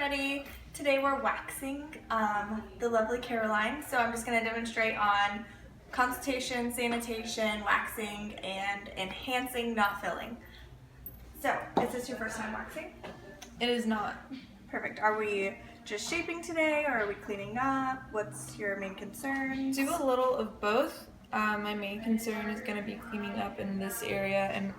everybody. Today we're waxing the lovely Caroline. So I'm just going to demonstrate on consultation, sanitation, waxing, and enhancing, not filling. So, is this your first time waxing? It is not. Perfect. Are we just shaping today or are we cleaning up? What's your main concern? Do a little of both. My main concern is going to be cleaning up in this area and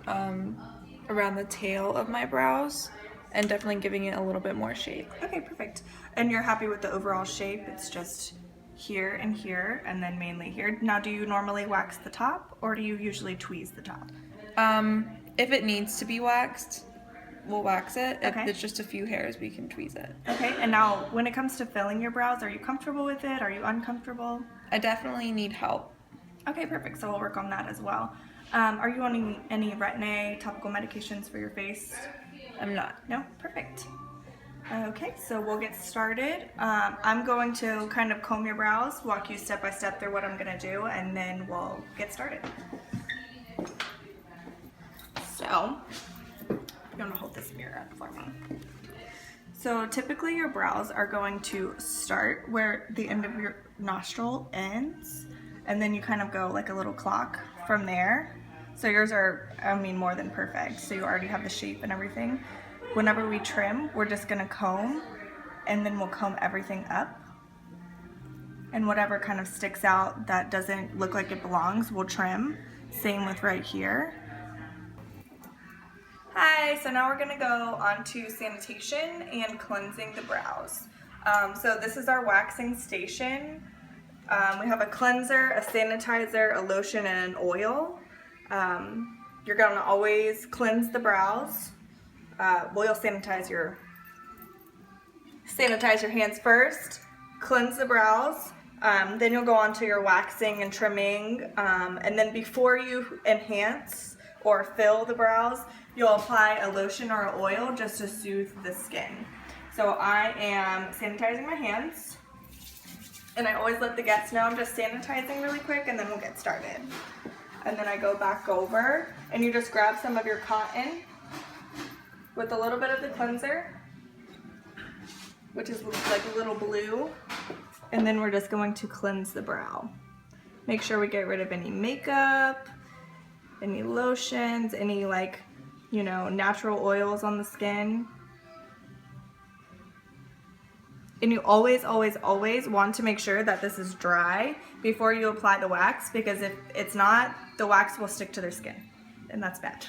around the tail of my brows and definitely giving it a little bit more shape. Okay, perfect. And you're happy with the overall shape? It's just here and then mainly here. Now, do you normally wax the top or do you usually tweeze the top? If it needs to be waxed, we'll wax it. Okay. If it's just a few hairs, we can tweeze it. Okay, and now when it comes to filling your brows, are you comfortable with it? Are you uncomfortable? I definitely need help. Okay, perfect. So we'll work on that as well. Are you on any Retin-A topical medications for your face? I'm not. No? Perfect. Okay, so we'll get started. I'm going to kind of comb your brows, walk you step by step through what I'm going to do, and then we'll get started. So, you're going to hold this mirror up for me. So typically your brows are going to start where the end of your nostril ends, and then you kind of go like a little clock from there. So yours are, more than perfect. So you already have the shape and everything. Whenever we trim, we're just gonna comb, and then we'll comb everything up. And whatever kind of sticks out that doesn't look like it belongs, we'll trim. Same with right here. Hi, so now we're gonna go on to sanitation and cleansing the brows. So this is our waxing station. We have a cleanser, a sanitizer, a lotion, and an oil. You're gonna always cleanse the brows. Well, you'll sanitize your hands first, cleanse the brows, then you'll go on to your waxing and trimming, and then before you enhance or fill the brows, you'll apply a lotion or an oil just to soothe the skin. So I am sanitizing my hands, and I always let the guests know I'm just sanitizing really quick, and then we'll get started. And then I go back over, and you just grab some of your cotton with a little bit of the cleanser, which is like a little blue, and then we're just going to cleanse the brow. Make sure we get rid of any makeup, any lotions, any natural oils on the skin. And you always, always, always want to make sure that this is dry before you apply the wax, because if it's not, the wax will stick to their skin, and that's bad.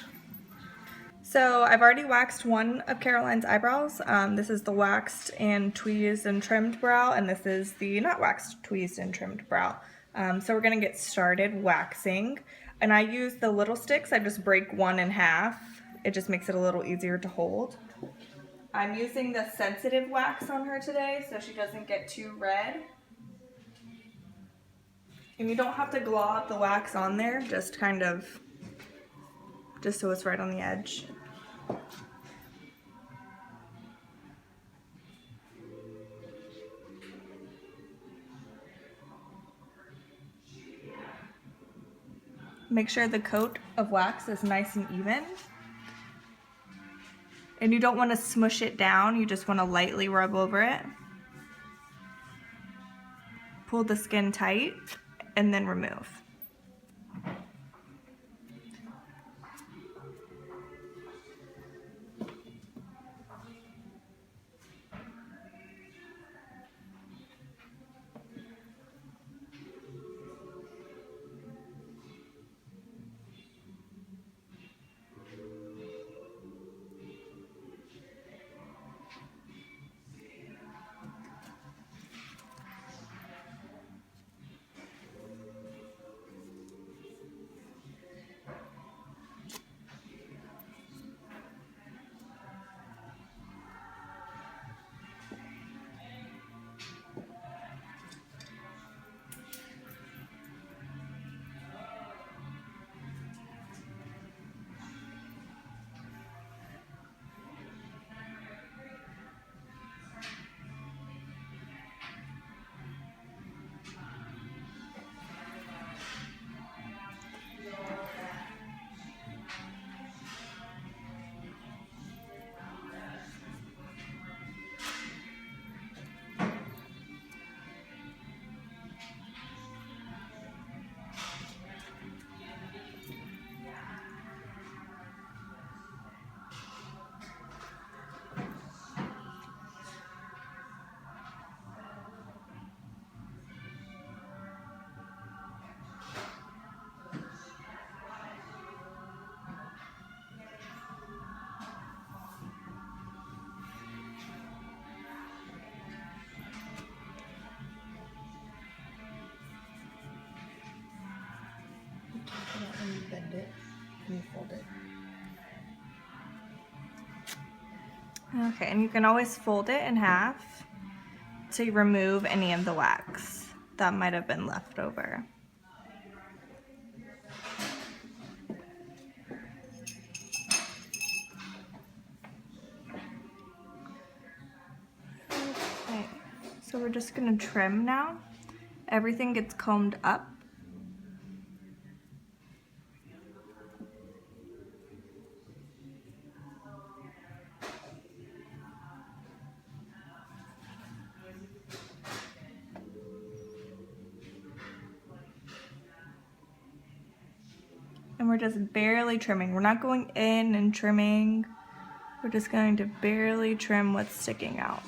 So I've already waxed one of Caroline's eyebrows. This is the waxed and tweezed and trimmed brow, and this is the not waxed, tweezed, and trimmed brow. So we're gonna get started waxing. And I use the little sticks. I just break one in half. It just makes it a little easier to hold. I'm using the sensitive wax on her today so she doesn't get too red. And you don't have to glob the wax on there, just so it's right on the edge. Make sure the coat of wax is nice and even. And you don't want to smush it down, you just want to lightly rub over it. Pull the skin tight and then remove. And you bend it and you fold it. Okay, and you can always fold it in half to remove any of the wax that might have been left over. Okay, so we're just gonna trim now. Everything gets combed up. And we're just barely trimming. We're not going in and trimming. We're just going to barely trim what's sticking out.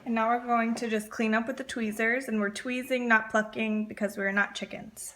And now we're going to just clean up with the tweezers, and we're tweezing, not plucking, because we're not chickens.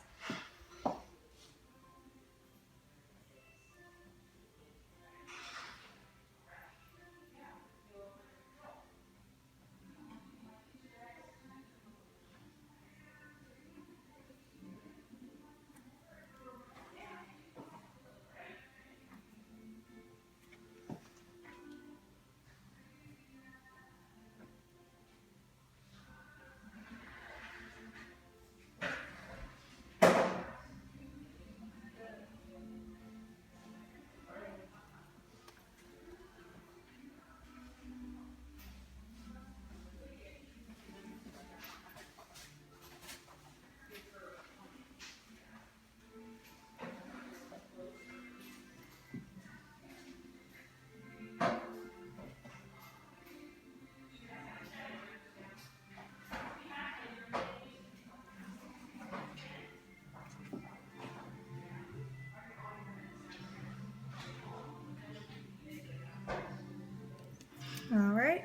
All right.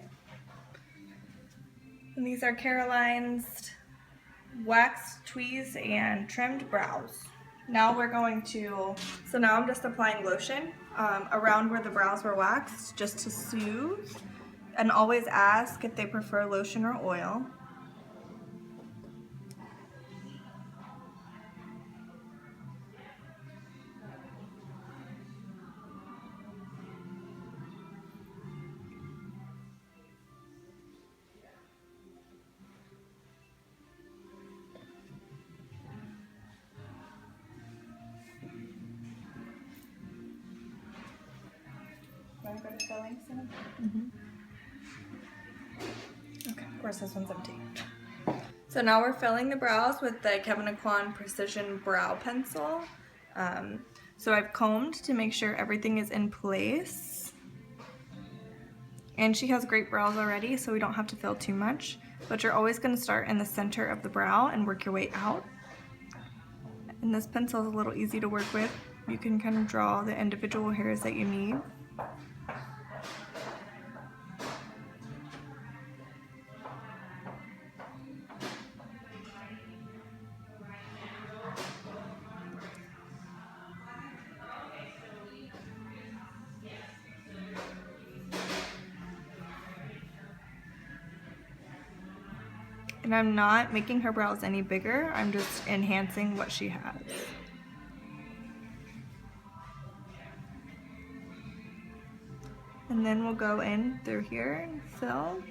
And these are Caroline's waxed, tweezed, and trimmed brows. Now we're going to, so now I'm just applying lotion around where the brows were waxed, just to soothe. And always ask if they prefer lotion or oil. Want to go to filling soon? Okay, of course this one's empty. So now we're filling the brows with the Kevin Aucoin Precision Brow Pencil. So I've combed to make sure everything is in place. And she has great brows already, so we don't have to fill too much. But you're always going to start in the center of the brow and work your way out. And this pencil is a little easy to work with. You can kind of draw the individual hairs that you need. And I'm not making her brows any bigger, I'm just enhancing what she has. And then we'll go in through here and fill.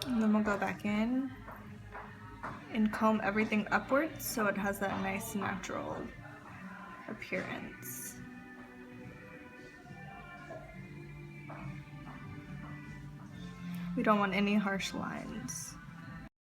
And then we'll go back in and comb everything upwards so it has that nice natural appearance. We don't want any harsh lines.